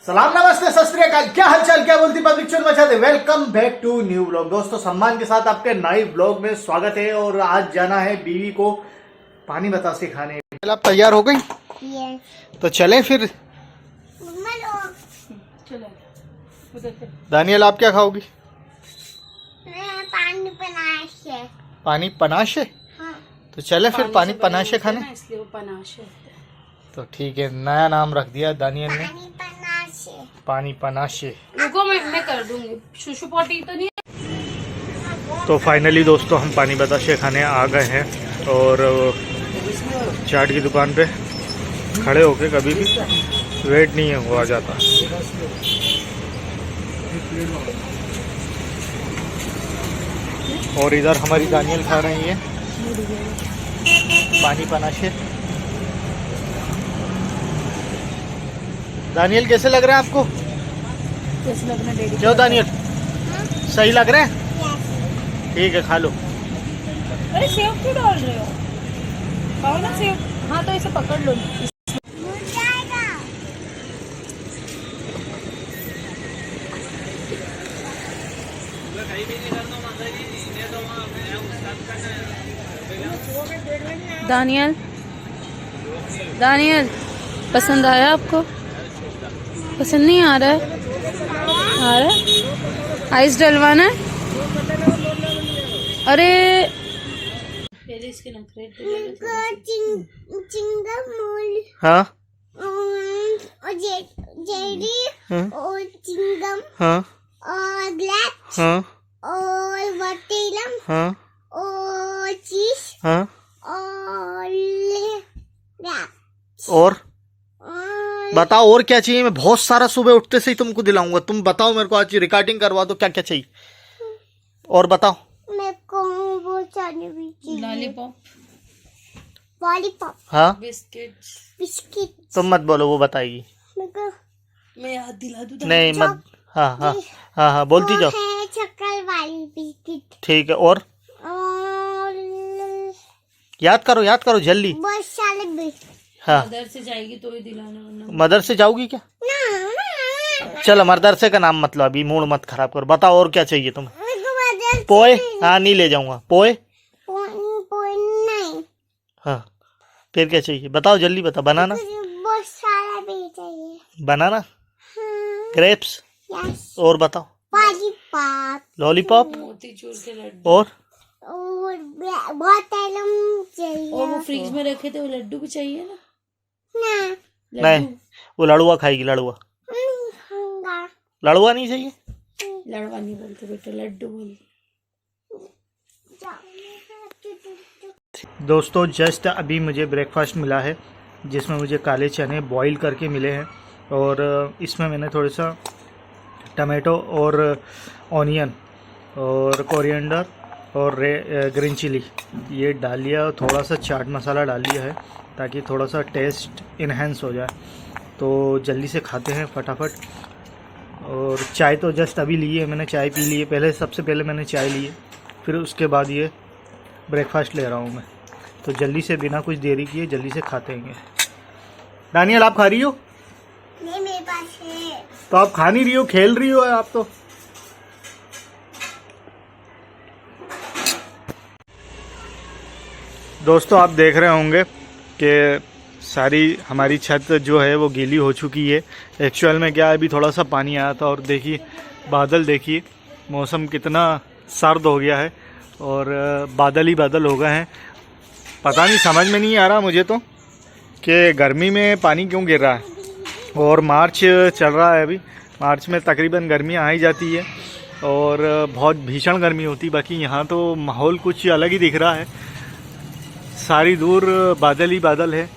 सलाम नमस्ते सत श्री अकाल, क्या हालचाल, क्या बोलती पब्लिक चुन मचाते। Welcome back to new blog. दोस्तों सम्मान के साथ आपके नए ब्लॉग में स्वागत है। और आज जाना है बीवी को पानी बतासे खाने। आप तैयार हो गई? yes. तो चलें फिर। दानियल आप क्या खाओगी? पानी पनाशे। पानी पनाशे? हाँ। तो चले फिर पानी पनाशे खाने। इसलिए वो पनाशे। तो ठीक है, नया नाम रख दिया दानियल ने, पानी पनाशे। रुको मैं कर दूंगी। शुशु पोटी तो नहीं। तो फाइनली दोस्तों हम पानी बताशे खाने आ गए हैं और चाट की दुकान पे खड़े होके कभी भी वेट नहीं हुआ जाता। और इधर हमारी दानियल खा रही है पानी पनाशे। दानियल कैसे लग रहे हैं आपको? कैसे लग रहा है? क्यों दानियल, सही लग रहे हैं? ठीक है, खा लो। अरे सेव क्यों डाल रहे हो? खाओ ना सेव। हाँ तो इसे पकड़ लो। दानियल, दानियल पसंद आया आपको? पसंद नहीं आ रहा है? आ रहा है? आइस डलवाना है? अरे हाँ और चिंगम हाँ और ग्लैक्स हाँ और वाटरमेलन हाँ और चीज हाँ और बताओ और क्या चाहिए? मैं बहुत सारा सुबह उठते से ही तुमको दिलाऊंगा। तुम बताओ मेरे को, आज रिकॉर्डिंग करवा दो, क्या क्या चाहिए और बताओ। मेरे को वो चाहिए भी चाहिए। लॉलीपॉप, लॉलीपॉप, हाँ बिस्किट, बिस्किट। तुम मत बोलो, वो बताएगी। मैं याद दिला दूँ? नहीं मत। हाँ हाँ हाँ हाँ बोलती जाओ। चक्कर वाली बिस्किट। ठीक है, और याद करो जल्दी। बहुत सारे बिस्किट। हाँ मदर से जाएगी तो ही दिलाना। मदर से जाओगी क्या? चलो मदर से का नाम मतलब, अभी मूड मत खराब करो। बताओ और क्या चाहिए तुम्हें? पोए? हाँ नहीं ले जाऊंगा। पोए? पोए नहीं। हाँ फिर क्या चाहिए बताओ, जल्दी बताओ। बनाना? बहुत सारा भी चाहिए। बनाना, ग्रेप्स, और बताओ। लॉलीपॉप, लॉलीपॉप, मोतीचूर के लड्डू और बहुत आइटम चाहिए। और वो फ्रिज में रखे थे वो लड्डू भी चाहिए ना? नहीं वो लड़ुआ खाएगी। लड़ुआ लड़ुआ नहीं चाहिए? लड़वा नहीं बोलते बेटा, लड्डू बोलते। दोस्तों जस्ट अभी मुझे ब्रेकफास्ट मिला है, जिसमें मुझे काले चने बॉईल करके मिले हैं और इसमें मैंने थोड़ा सा टमाटो और ऑनियन और कोरिएंडर और ग्रीन चिली ये डाल लिया और थोड़ा सा चाट मसाला डाल लिया है ताकि थोड़ा सा टेस्ट इन्हेंस हो जाए। तो जल्दी से खाते हैं फटाफट। और चाय तो जस्ट अभी ली है मैंने, चाय पी ली है पहले। सबसे पहले मैंने चाय ली है, फिर उसके बाद ये ब्रेकफास्ट ले रहा हूँ मैं। तो जल्दी से बिना कुछ देरी किए जल्दी से खाते हैं। दानियल आप खा रही हो? नहीं मेरे पास है। तो आप खा नहीं रही हो, खेल रही हो आप तो। दोस्तों आप देख रहे होंगे कि सारी हमारी छत जो है वो गीली हो चुकी है। एक्चुअल में क्या है, अभी थोड़ा सा पानी आया था और देखिए बादल, देखिए मौसम कितना सर्द हो गया है और बादल ही बादल हो गए हैं। पता नहीं, समझ में नहीं आ रहा मुझे तो कि गर्मी में पानी क्यों गिर रहा है। और मार्च चल रहा है, अभी मार्च में तकरीबन गर्मी आ ही जाती है और बहुत भीषण गर्मी होती। बाकी यहाँ तो माहौल कुछ अलग ही दिख रहा है, सारी दूर बादल ही बादल है।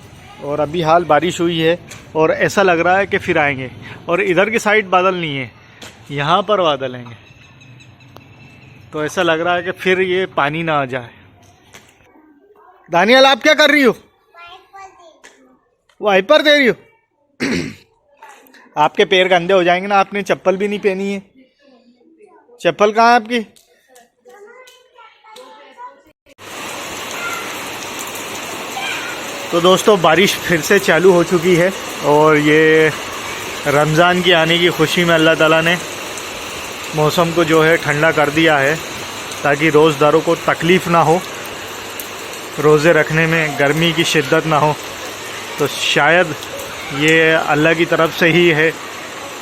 और अभी हाल बारिश हुई है और ऐसा लग रहा है कि फिर आएंगे। और इधर की साइड बादल नहीं है, यहाँ पर बादल हैं। तो ऐसा लग रहा है कि फिर ये पानी ना आ जाए। दानियल आप क्या कर रही हो? वाइपर दे रही हो? आपके पैर गंदे हो जाएंगे ना, आपने चप्पल भी नहीं पहनी है। चप्पल कहाँ है आपकी? तो दोस्तों बारिश फिर से चालू हो चुकी है और ये रमज़ान की आने की खुशी में अल्लाह ताला ने मौसम को जो है ठंडा कर दिया है ताकि रोज़दारों को तकलीफ़ ना हो, रोज़े रखने में गर्मी की शिद्दत ना हो। तो शायद ये अल्लाह की तरफ से ही है,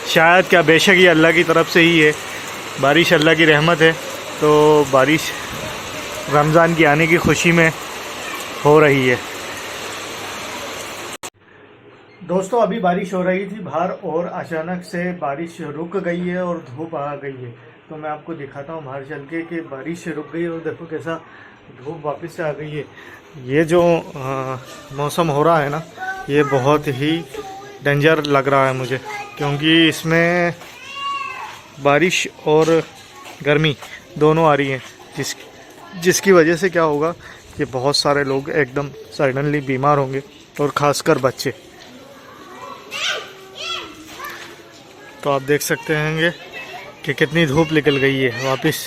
शायद क्या बेशक ये अल्लाह की तरफ से ही है। बारिश अल्लाह की रहमत है, तो बारिश रमज़ान की आने की खुशी में हो रही है। दोस्तों अभी बारिश हो रही थी बाहर और अचानक से बारिश रुक गई है और धूप आ गई है। तो मैं आपको दिखाता हूँ बाहर चल के कि बारिश रुक गई और देखो कैसा धूप वापस से आ गई है। ये जो मौसम हो रहा है ना, ये बहुत ही डेंजर लग रहा है मुझे, क्योंकि इसमें बारिश और गर्मी दोनों आ रही हैं, जिसकी वजह से क्या होगा कि बहुत सारे लोग एकदम सडनली बीमार होंगे और ख़ासकर बच्चे। तो आप देख सकते हैं कि कितनी धूप निकल गई है वापस।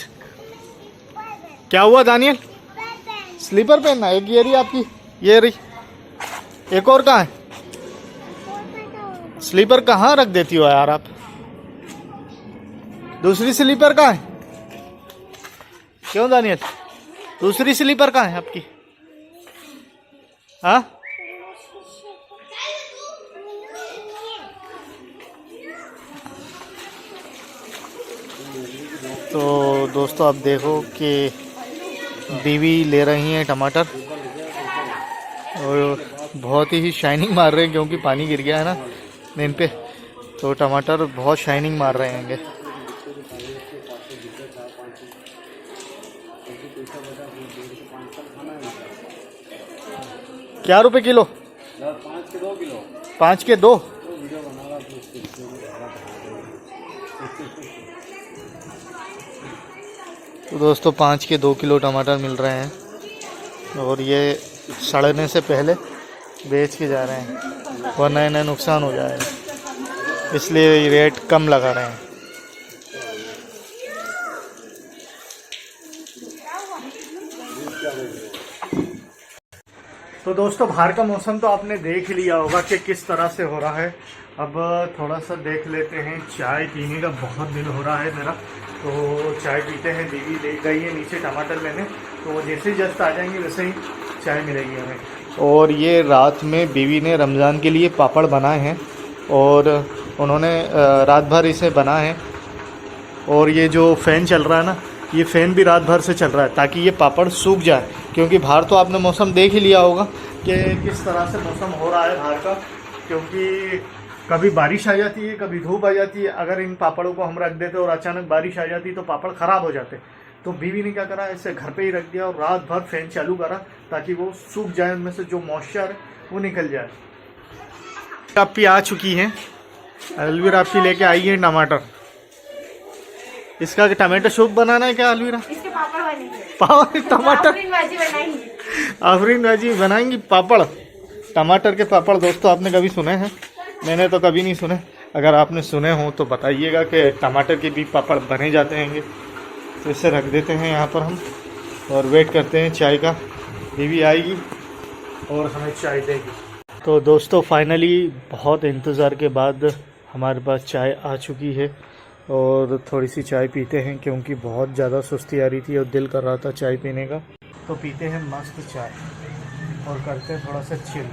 क्या हुआ दानियल? स्लीपर पहनना है? एक ये रही आपकी, ये रही, एक और कहाँ है? स्लीपर कहाँ रख देती हो यार आप? दूसरी स्लीपर कहाँ है? क्यों दानियल, दूसरी स्लीपर कहाँ है आपकी? हाँ, तो दोस्तों आप देखो कि बीवी ले रही हैं टमाटर और बहुत ही शाइनिंग मार रहे हैं, क्योंकि पानी गिर गया है ना इन पे, तो टमाटर बहुत शाइनिंग मार रहे हैं। क्या रुपए किलो? 5 के 2 किलो। 5 के 2? तो दोस्तों 5 के 2 किलो टमाटर मिल रहे हैं और ये सड़ने से पहले बेच के जा रहे हैं, वरना इन्हें नुकसान हो जाएगा, इसलिए रेट कम लगा रहे हैं। तो दोस्तों बाहर का मौसम तो आपने देख ही लिया होगा कि किस तरह से हो रहा है। अब थोड़ा सा देख लेते हैं, चाय पीने का बहुत दिल हो रहा है मेरा, तो चाय पीते हैं। बीवी ले गई है नीचे टमाटर लेने, तो वो जैसे ही जस्ट आ जाएंगे वैसे ही चाय मिलेगी हमें। और ये रात में बीवी ने रमज़ान के लिए पापड़ बनाए हैं और उन्होंने रात भर इसे बना है। और ये जो फ़ैन चल रहा है ना, ये फ़ैन भी रात भर से चल रहा है ताकि ये पापड़ सूख जाए, क्योंकि बाहर तो आपने मौसम देख ही लिया होगा कि किस तरह से मौसम हो रहा है बाहर का, क्योंकि कभी बारिश आ जाती है, कभी धूप आ जाती है। अगर इन पापड़ों को हम रख देते और अचानक बारिश आ जाती तो पापड़ ख़राब हो जाते। तो बीवी ने क्या करा, इसे घर पे ही रख दिया और रात भर फ़ैन चालू करा ताकि वो सूख जाए, उनमें से जो मॉइस्चर है वो निकल जाए। आपकी आ चुकी हैं, अलवीरा आपकी लेके आई है टमाटर। इसका टमाटर सूप बनाना है क्या अलवीरा? इसके पापड़ बनेंगे, टमाटर आफरीन भाजी बनाएंगे। आफरीन भाजी बनाएंगी, पापड़, टमाटर के पापड़। दोस्तों आपने कभी सुने हैं? मैंने तो कभी नहीं सुने। अगर आपने सुने हो तो बताइएगा कि टमाटर के भी पापड़ बने जाते हैं। तो इसे रख देते हैं यहाँ पर हम और वेट करते हैं चाय का। बीवी आएगी और हमें चाय देगी। तो दोस्तों फाइनली बहुत इंतज़ार के बाद हमारे पास चाय आ चुकी है और थोड़ी सी चाय पीते हैं, क्योंकि बहुत ज़्यादा सुस्ती आ रही थी और दिल कर रहा था चाय पीने का। तो पीते हैं मस्त चाय और करते हैं थोड़ा सा चिल।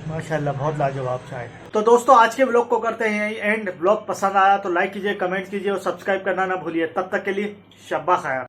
माशाल्लाह बहुत लाजवाब चाय। तो दोस्तों आज के ब्लॉग को करते हैं यही एंड। ब्लॉग पसंद आया तो लाइक कीजिए, कमेंट कीजिए और सब्सक्राइब करना ना भूलिए। तब तक के लिए शब्बा खैर।